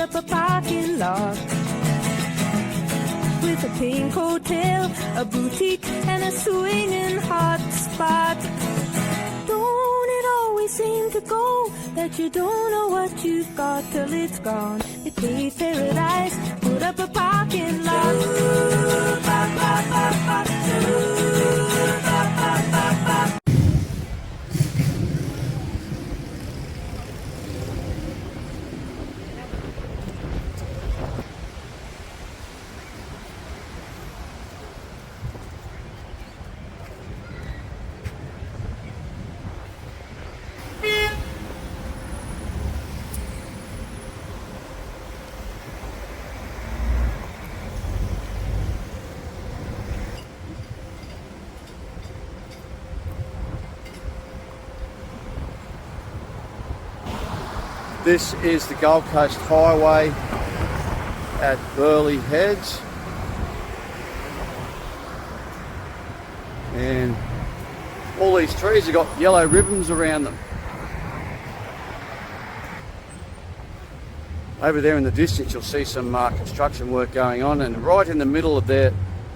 up a parking lot with a pink hotel, a boutique, and a swinging hot spot. Don't it always seem to go that you don't know what you've got till it's gone? They paved paradise, put up a parking lot. This is the Gold Coast Highway at Burleigh Heads, and all these trees have got yellow ribbons around them. Over there in the distance you'll see some construction work going on, and right in the middle of their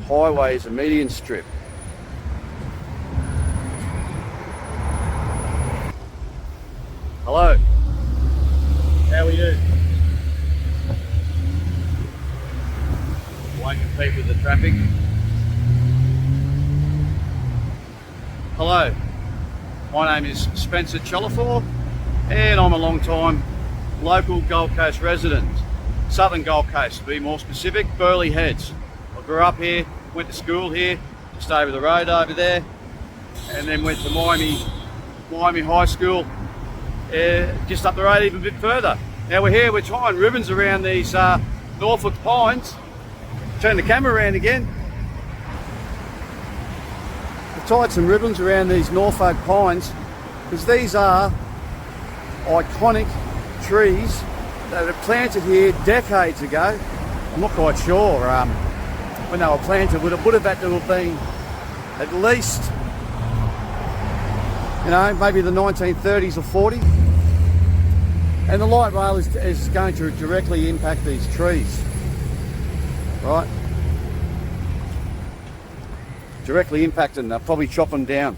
highway is a median strip. Hello. How are you? Won't compete with the traffic. Hello, my name is Spencer Chalafor, and I'm a long time local Gold Coast resident. Southern Gold Coast to be more specific, Burleigh Heads. I grew up here, went to school here, just over the road over there, and then went to Miami High School, just up the road even a bit further. Now we're here, we're tying ribbons around these Norfolk Pines. Turn the camera around again. We've tied some ribbons around these Norfolk Pines because these are iconic trees that were planted here decades ago. I'm not quite sure when they were planted, would have had to have been at least, you know, maybe the 1930s or 40s. And the light rail is going to directly impact these trees, right? Directly impact them, they'll probably chop them down.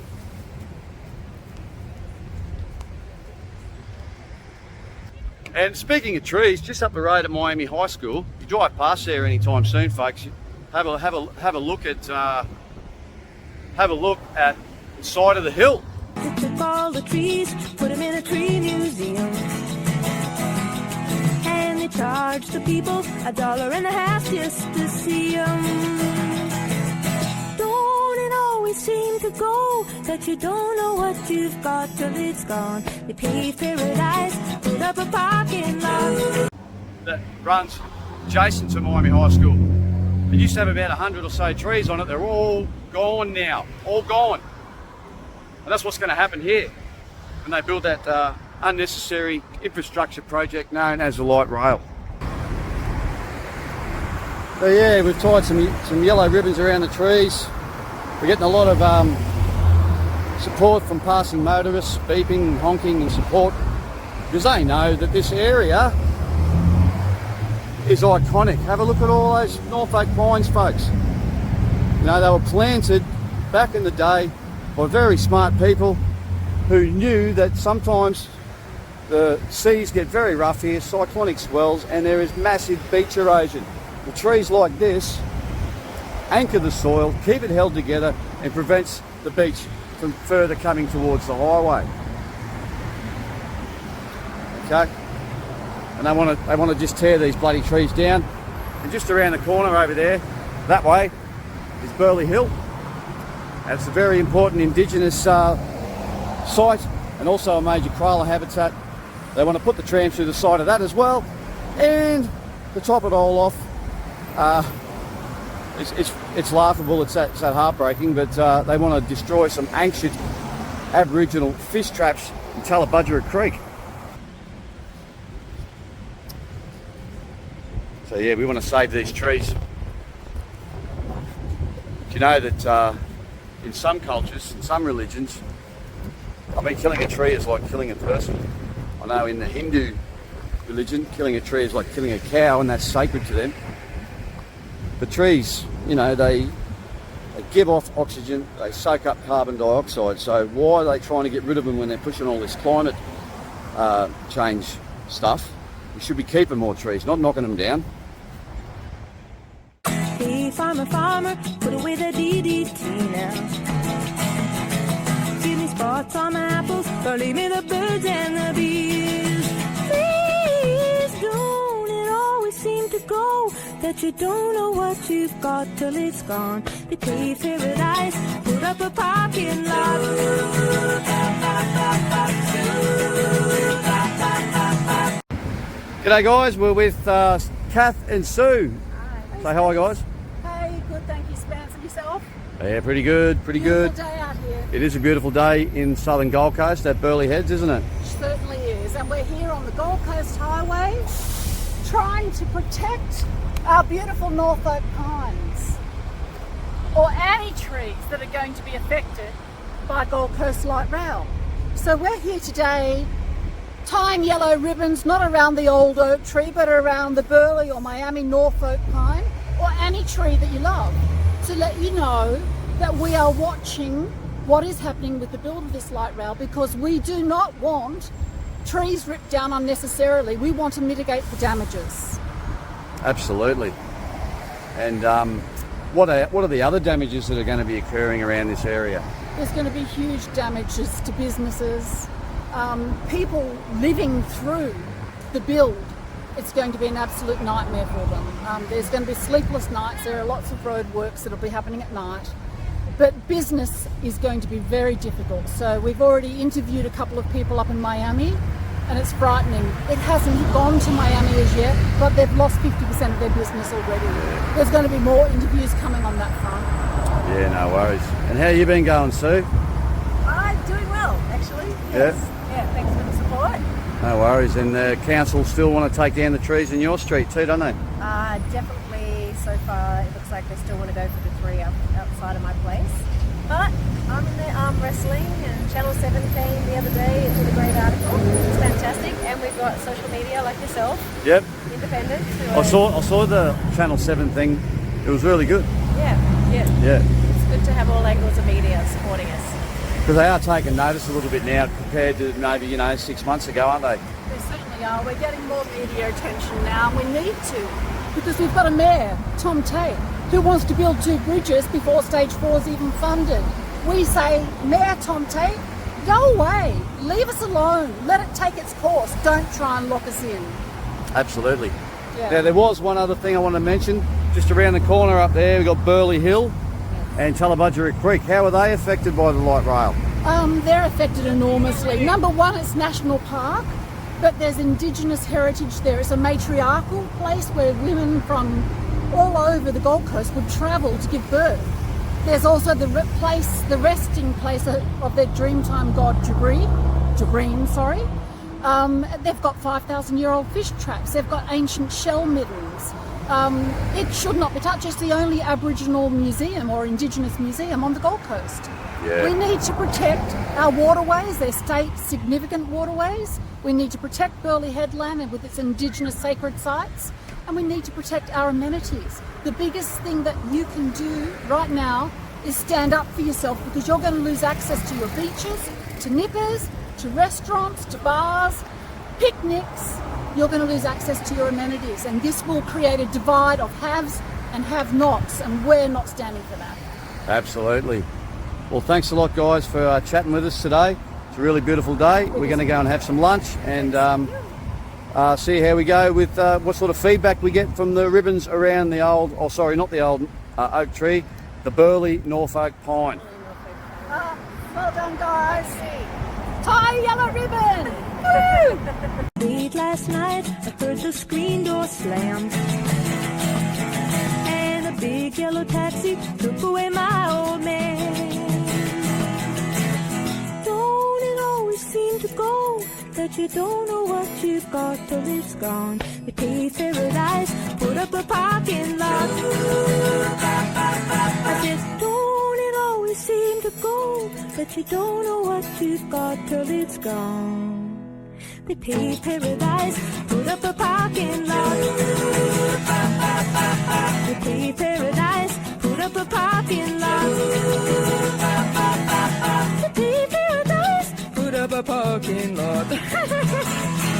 And speaking of trees, just up the road at Miami High School, you drive past there anytime soon, folks, have a look at the side of the hill. They took all the trees, put them in a tree museum, and they charged the people $1.50 just to see them. Don't it always seem to go that you don't know what you've got till it's gone? They paved paradise, put up a parking lot that runs adjacent to Miami High School. It used to have about 100 or so trees on it. They're all gone now, all gone. And that's what's going to happen here when they build that unnecessary infrastructure project known as the light rail. So yeah, we've tied some yellow ribbons around the trees. We're getting a lot of support from passing motorists, beeping, honking and support, because they know that this area is iconic. Have a look at all those Norfolk Pines, folks. You know, they were planted back in the day by very smart people who knew that sometimes the seas get very rough here, cyclonic swells, and there is massive beach erosion. The trees like this anchor the soil, keep it held together, and prevents the beach from further coming towards the highway. Okay? And they want to just tear these bloody trees down. And just around the corner over there, that way, is Burleigh Hill. And it's a very important Indigenous site, and also a major Koala Habitat. They want to put the trams through the side of that as well. And to top it all off, it's laughable, it's that heartbreaking, but they want to destroy some ancient Aboriginal fish traps in Tallebudgera Creek. So yeah, we want to save these trees. Do you know that in some cultures, in some religions, I mean, killing a tree is like killing a person. I know in the Hindu religion. Killing a tree is like killing a cow, and that's sacred to them. The trees, you know, they give off oxygen, they soak up carbon dioxide, so why are they trying to get rid of them when they're pushing all this climate change stuff? We should be keeping more trees, not knocking them down. Hey, farmer, farmer, put away the DDT now. Give me spots on my apples, or leave me the birds and the bees. Please don't it always seem to go that you don't know what you've got till it's gone. They paved paradise, put up a parking lot. G'day guys, we're with Kath and Sue. Hi. Say hi guys. Hey, good, thank you, Spence. And yourself? Yeah, pretty good, pretty good. Beautiful day out here. It is a beautiful day in southern Gold Coast at Burleigh Heads, isn't it? Certainly is. And we're here on the Gold Coast Highway trying to protect our beautiful Norfolk Pines, or any trees that are going to be affected by Gold Coast Light Rail. So we're here today tying yellow ribbons, not around the old oak tree, but around the Burleigh or Miami Norfolk pine, or any tree that you love, to let you know that we are watching what is happening with the build of this light rail, because we do not want trees ripped down unnecessarily. We want to mitigate the damages. Absolutely. And what are the other damages that are going to be occurring around this area? There's going to be huge damages to businesses, people living through the build. It's going to be an absolute nightmare for them. There's going to be sleepless nights. There are lots of road works that will be happening at night. But business is going to be very difficult. So we've already interviewed a couple of people up in Miami, and it's frightening. It hasn't gone to Miami as yet, but they've lost 50% of their business already. There's going to be more interviews coming on that front. Yeah, no worries. And how you been going, Sue? I'm doing well, actually. Yes. Yeah, thanks for the support. No worries. And the council still want to take down the trees in your street too, don't they? Definitely, so far, it looks like they still want to go for the three outside of my place. But I'm in the arm wrestling, and Channel 7 came the other day and did a great article. It's fantastic, and we've got social media like yourself. Yep. Independent. I saw the Channel 7 thing. It was really good. Yeah. Yeah. It's good to have all angles of media supporting us. Because they are taking notice a little bit now compared to maybe, 6 months ago, aren't they? They certainly are. We're getting more media attention now, and we need to, because we've got a mayor, Tom Tate, who wants to build 2 bridges before stage 4 is even funded. We say, Mayor Tom Tate, go away, leave us alone, let it take its course, don't try and lock us in. Absolutely. Yeah. Now, there was one other thing I want to mention. Just around the corner up there, we've got Burleigh Hill and Tallebudgera Creek. How are they affected by the light rail? They're affected enormously. Number one, it's national park, but there's Indigenous heritage there. It's a matriarchal place where women from all over the Gold Coast would travel to give birth. There's also the resting place of their dreamtime god Jabreen, sorry. They've got 5,000-year-old fish traps. They've got ancient shell middens. It should not be touched. It's the only Aboriginal museum or Indigenous museum on the Gold Coast. Yeah. We need to protect our waterways. They're state significant waterways. We need to protect Burleigh Headland and with its Indigenous sacred sites. And we need to protect our amenities. The biggest thing that you can do right now is stand up for yourself, because you're going to lose access to your beaches, to nippers, to restaurants, to bars, picnics. You're going to lose access to your amenities, and this will create a divide of haves and have-nots, and we're not standing for that. Absolutely. Well, thanks a lot, guys, for chatting with us today. It's a really beautiful day. We're going to go and have some lunch and see how we go with what sort of feedback we get from the ribbons around the old, not the old oak tree, the Burleigh Norfolk pine. Well done, guys. Tie a yellow ribbon. Woo! Late last night, I heard the screen door slam, and a big yellow taxi took away my old man. Don't it always seem to go that you don't know what you've got till it's gone? They paved paradise, put up a parking lot. I said, don't it always seem to go that you don't know what you've got till it's gone? They paved paradise, put up a parking lot. They paved paradise, put up a parking lot. They paved paradise, put up a parking lot.